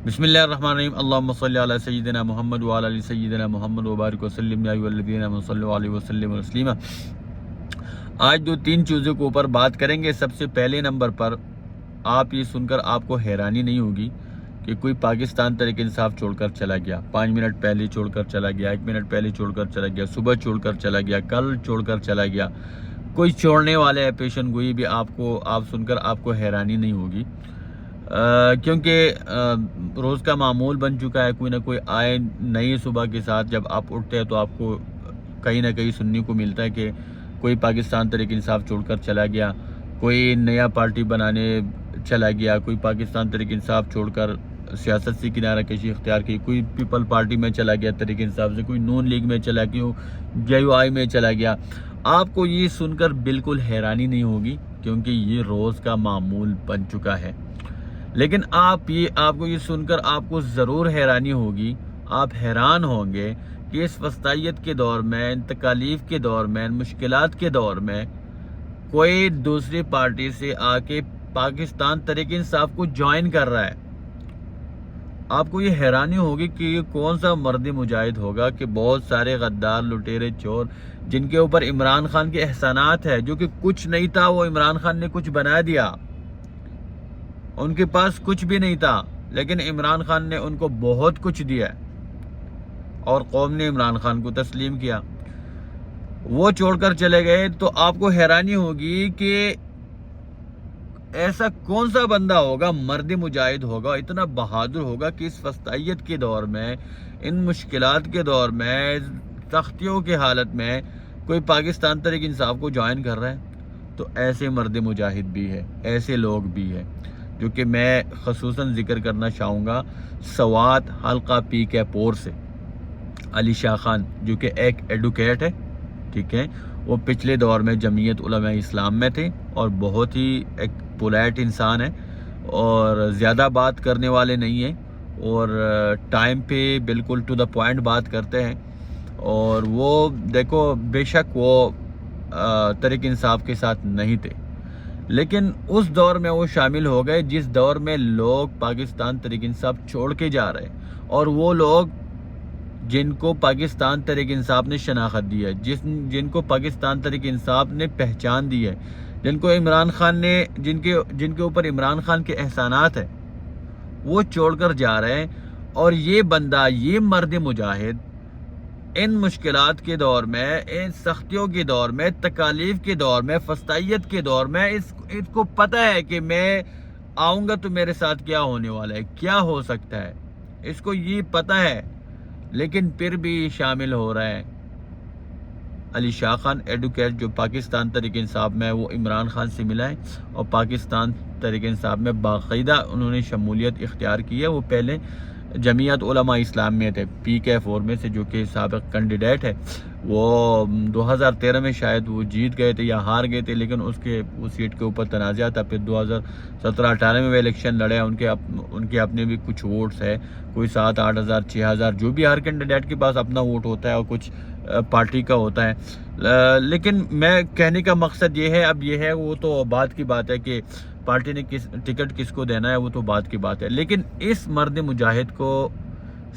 بسم اللہ الرحمن الرحیم اللہم صلی علی سیدنا محمد وعلی آل سیدنا محمد وبارک وسلم یا ایھا الذین آمنوا صلوا علیہ وسلم تسلیما۔ آج دو تین چیزوں کے اوپر بات کریں گے۔ سب سے پہلے نمبر پر آپ یہ سن کر آپ کو حیرانی نہیں ہوگی کہ کوئی پاکستان تحریک انصاف چھوڑ کر چلا گیا، 5 منٹ پہلے چھوڑ کر چلا گیا، 1 منٹ پہلے چھوڑ کر چلا گیا، صبح چھوڑ کر چلا گیا، کل چھوڑ کر چلا گیا۔ کوئی چھوڑنے والے ہے پیشن گوئی بھی آپ سن کر آپ کو حیرانی نہیں ہوگی، کیونکہ روز کا معمول بن چکا ہے۔ کوئی نہ کوئی آئے نئی صبح کے ساتھ، جب آپ اٹھتے ہیں تو آپ کو کہیں نہ کہیں سننے کو ملتا ہے کہ کوئی پاکستان تحریک انصاف چھوڑ کر چلا گیا، کوئی نیا پارٹی بنانے چلا گیا، کوئی پاکستان تحریک انصاف چھوڑ کر سیاست سے کنارہ کشی اختیار کی، کوئی پیپل پارٹی میں چلا گیا تحریک انصاف سے، کوئی نون لیگ میں چلا گیا، جے یو آئی میں چلا گیا۔ آپ کو یہ سن کر بالکل حیرانی نہیں ہوگی، کیونکہ یہ روز کا معمول بن چکا ہے۔ لیکن آپ کو یہ سن کر آپ کو ضرور حیرانی ہوگی، آپ حیران ہوں گے کہ اس وسطیت کے دور میں، تکالیف کے دور میں، مشکلات کے دور میں کوئی دوسری پارٹی سے آ کے پاکستان تحریک انصاف کو جوائن کر رہا ہے۔ آپ کو یہ حیرانی ہوگی کہ یہ کون سا مرد مجاہد ہوگا کہ بہت سارے غدار، لٹیرے، چور، جن کے اوپر عمران خان کے احسانات ہیں، جو کہ کچھ نہیں تھا وہ عمران خان نے کچھ بنا دیا۔ ان کے پاس کچھ بھی نہیں تھا، لیکن عمران خان نے ان کو بہت کچھ دیا اور قوم نے عمران خان کو تسلیم کیا۔ وہ چھوڑ کر چلے گئے تو آپ کو حیرانی ہوگی کہ ایسا کون سا بندہ ہوگا، مرد مجاہد ہوگا، اتنا بہادر ہوگا کہ اس وسطیت کے دور میں، ان مشکلات کے دور میں، سختیوں کے حالت میں کوئی پاکستان تحریک انصاف کو جوائن کر رہا ہے۔ تو ایسے مرد مجاہد بھی ہے، ایسے لوگ بھی ہیں، جو کہ میں خصوصاً ذکر کرنا چاہوں گا سوات حلقہ پی کے پور سے علی شاہ خان، جو کہ ایک ایڈوکیٹ ہے، ٹھیک ہے۔ وہ پچھلے دور میں جمعیت علماء اسلام میں تھے اور بہت ہی ایک پولائٹ انسان ہے اور زیادہ بات کرنے والے نہیں ہیں، اور ٹائم پہ بالکل ٹو دا پوائنٹ بات کرتے ہیں۔ اور وہ دیکھو، بے شک وہ تحریک انصاف کے ساتھ نہیں تھے، لیکن اس دور میں وہ شامل ہو گئے جس دور میں لوگ پاکستان تحریک انصاف چھوڑ کے جا رہے ہیں، اور وہ لوگ جن کو پاکستان تحریک انصاف نے شناخت دی ہے، جن کو پاکستان تحریک انصاف نے پہچان دی ہے، جن کو عمران خان نے جن کے اوپر عمران خان کے احسانات ہیں، وہ چھوڑ کر جا رہے ہیں۔ اور یہ بندہ، یہ مرد مجاہد ان مشکلات کے دور میں، ان سختیوں کے دور میں، تکالیف کے دور میں، فسطائیت کے دور میں، اس کو پتہ ہے کہ میں آؤں گا تو میرے ساتھ کیا ہونے والا ہے، کیا ہو سکتا ہے، اس کو یہ پتہ ہے، لیکن پھر بھی شامل ہو رہا ہے۔ علی شاہ خان ایڈوکیٹ، جو پاکستان تحریک انصاف میں، وہ عمران خان سے ملا ہے اور پاکستان تحریک انصاف میں باقاعدہ انہوں نے شمولیت اختیار کی ہے۔ وہ پہلے جمعیت علماء اسلام میں تھے، پی کے 4 میں سے، جو کہ سابق کینڈیڈیٹ ہے۔ وہ 2013 میں شاید وہ جیت گئے تھے یا ہار گئے تھے، لیکن اس سیٹ کے اوپر تنازع تھا۔ پھر 2017-18 میں وہ الیکشن لڑے، ان کے اپنے بھی کچھ ووٹس ہے، کوئی 7-8 ہزار 6 ہزار، جو بھی ہر کینڈیڈیٹ کے پاس اپنا ووٹ ہوتا ہے اور کچھ پارٹی کا ہوتا ہے۔ لیکن میں کہنے کا مقصد یہ ہے، اب یہ ہے، وہ تو بات کی بات ہے کہ پارٹی نے ٹکٹ کس کو دینا ہے، وہ تو بات کی بات ہے، لیکن اس مرد مجاہد کو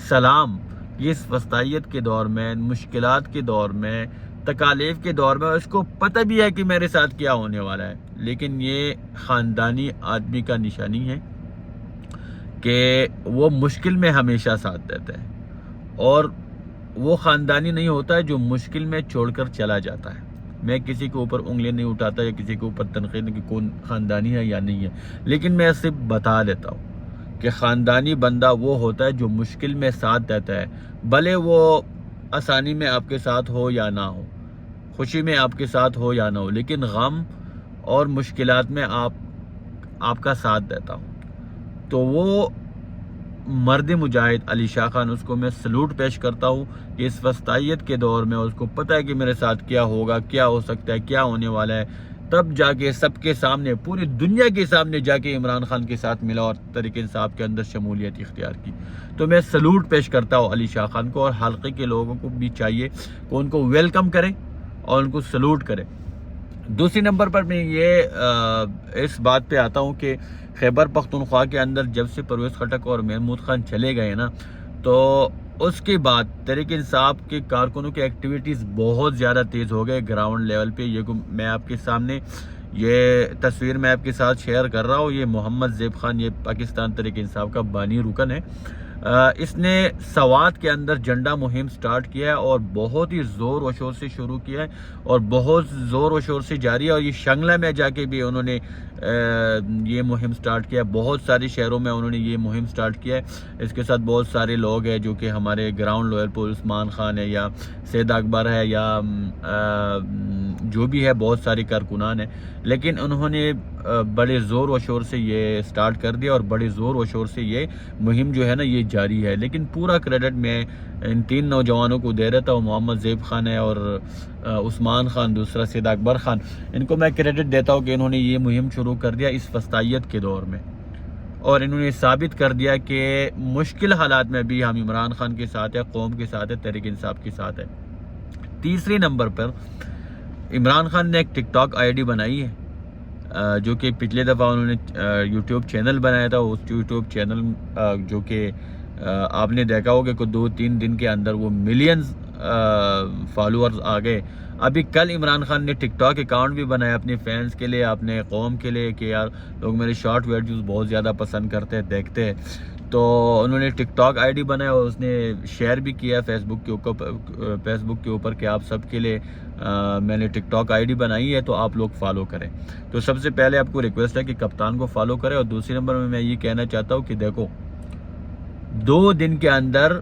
سلام، اس وسطیت کے دور میں، مشکلات کے دور میں، تکالیف کے دور میں، اس کو پتہ بھی ہے کہ میرے ساتھ کیا ہونے والا ہے، لیکن یہ خاندانی آدمی کا نشانی ہے کہ وہ مشکل میں ہمیشہ ساتھ دیتا ہے، اور وہ خاندانی نہیں ہوتا ہے جو مشکل میں چھوڑ کر چلا جاتا ہے۔ میں کسی کے اوپر انگلی نہیں اٹھاتا یا کسی کے اوپر تنقید کہ کون خاندانی ہے یا نہیں ہے، لیکن میں صرف بتا دیتا ہوں کہ خاندانی بندہ وہ ہوتا ہے جو مشکل میں ساتھ دیتا ہے، بھلے وہ آسانی میں آپ کے ساتھ ہو یا نہ ہو، خوشی میں آپ کے ساتھ ہو یا نہ ہو، لیکن غم اور مشکلات میں آپ کا ساتھ دیتا ہوں۔ تو وہ مرد مجاہد علی شاہ خان، اس کو میں سلوٹ پیش کرتا ہوں کہ اس وسطیت کے دور میں اس کو پتہ ہے کہ میرے ساتھ کیا ہوگا، کیا ہو سکتا ہے، کیا ہونے والا ہے، تب جا کے سب کے سامنے، پوری دنیا کے سامنے جا کے عمران خان کے ساتھ ملا اور تحریک انصاف کے اندر شمولیت اختیار کی۔ تو میں سلوٹ پیش کرتا ہوں علی شاہ خان کو، اور حلقے کے لوگوں کو بھی چاہیے کہ ان کو ویلکم کریں اور ان کو سلوٹ کریں۔ دوسری نمبر پر میں یہ اس بات پہ آتا ہوں کہ خیبر پختونخوا کے اندر جب سے پرویز خٹک اور محمود خان چلے گئے نا، تو اس کے بعد تحریک انصاف کے کارکنوں کی ایکٹیویٹیز بہت زیادہ تیز ہو گئے گراؤنڈ لیول پہ. یہ میں آپ کے سامنے یہ تصویر میں آپ کے ساتھ شیئر کر رہا ہوں. یہ محمد زیب خان، یہ پاکستان تحریک انصاف کا بانی رکن ہے. اس نے سوات کے اندر جھنڈا مہم سٹارٹ کیا ہے اور بہت ہی زور و شور سے شروع کیا ہے اور بہت زور و شور سے جاری ہے. اور یہ شنگلہ میں جا کے بھی انہوں نے یہ مہم سٹارٹ کیا ہے. بہت سارے شہروں میں انہوں نے یہ مہم سٹارٹ کیا ہے. اس کے ساتھ بہت سارے لوگ ہیں جو کہ ہمارے گراؤنڈ لیول پر عثمان خان ہے یا سید اکبر ہے یا جو بھی ہے، بہت سارے کارکنان ہیں. لیکن انہوں نے بڑے زور و شور سے یہ سٹارٹ کر دیا اور بڑے زور و شور سے یہ مہم جو ہے نا یہ جاری ہے. لیکن پورا کریڈٹ میں ان 3 نوجوانوں کو دے رہتا ہوں. محمد زیب خان ہے اور عثمان خان، دوسرا سید اکبر خان. ان کو میں کریڈٹ دیتا ہوں کہ انہوں نے یہ مہم شروع کر دیا اس وسطیت کے دور میں، اور انہوں نے ثابت کر دیا کہ مشکل حالات میں بھی ہم عمران خان کے ساتھ ہے، قوم کے ساتھ ہے، تحریک انصاف کے ساتھ ہے. تیسرے نمبر پر عمران خان نے ایک ٹک ٹاک آئی ڈی بنائی ہے، جو کہ پچھلے دفعہ انہوں نے یوٹیوب چینل بنایا تھا. اس یوٹیوب چینل جو کہ آپ نے دیکھا ہوگا کہ 2-3 دن کے اندر وہ ملینز فالورز آ گئے. ابھی کل عمران خان نے ٹک ٹاک اکاؤنٹ بھی بنایا اپنے فینس کے لیے، اپنے قوم کے لیے، کہ یار لوگ میرے شارٹ ویڈیوز بہت زیادہ پسند کرتے ہیں، دیکھتے ہیں. تو انہوں نے ٹک ٹاک آئی ڈی بنایا اور اس نے شیئر بھی کیا فیس بک کے اوپر کہ آپ سب کے لیے میں نے ٹک ٹاک آئی ڈی بنائی ہے، تو آپ لوگ فالو کریں. تو سب سے پہلے آپ کو ریکویسٹ ہے کہ کپتان کو فالو کریں. اور دوسرے نمبر میں یہ کہنا چاہتا ہوں کہ دیکھو 2 دن کے اندر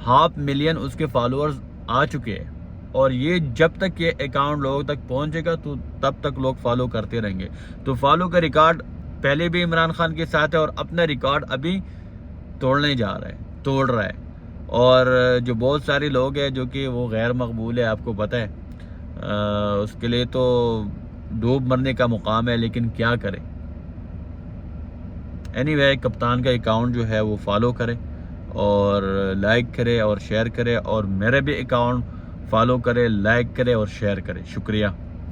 500,000 ملین اس کے فالوورز آ چکے ہیں، اور یہ جب تک یہ اکاؤنٹ لوگوں تک پہنچے گا تو تب تک لوگ فالو کرتے رہیں گے. تو فالو کا ریکارڈ پہلے بھی عمران خان کے ساتھ ہے اور اپنا ریکارڈ ابھی توڑ رہا ہے. اور جو بہت سارے لوگ ہیں جو کہ وہ غیر مقبول ہے، آپ کو پتہ ہے، اس کے لیے تو ڈوب مرنے کا مقام ہے، لیکن کیا کریں. اینی وے کپتان کا اکاؤنٹ جو ہے وہ فالو کرے اور لائک کرے اور شیئر کرے، اور میرے بھی اکاؤنٹ فالو کرے، لائک کرے اور شیئر کرے. شکریہ.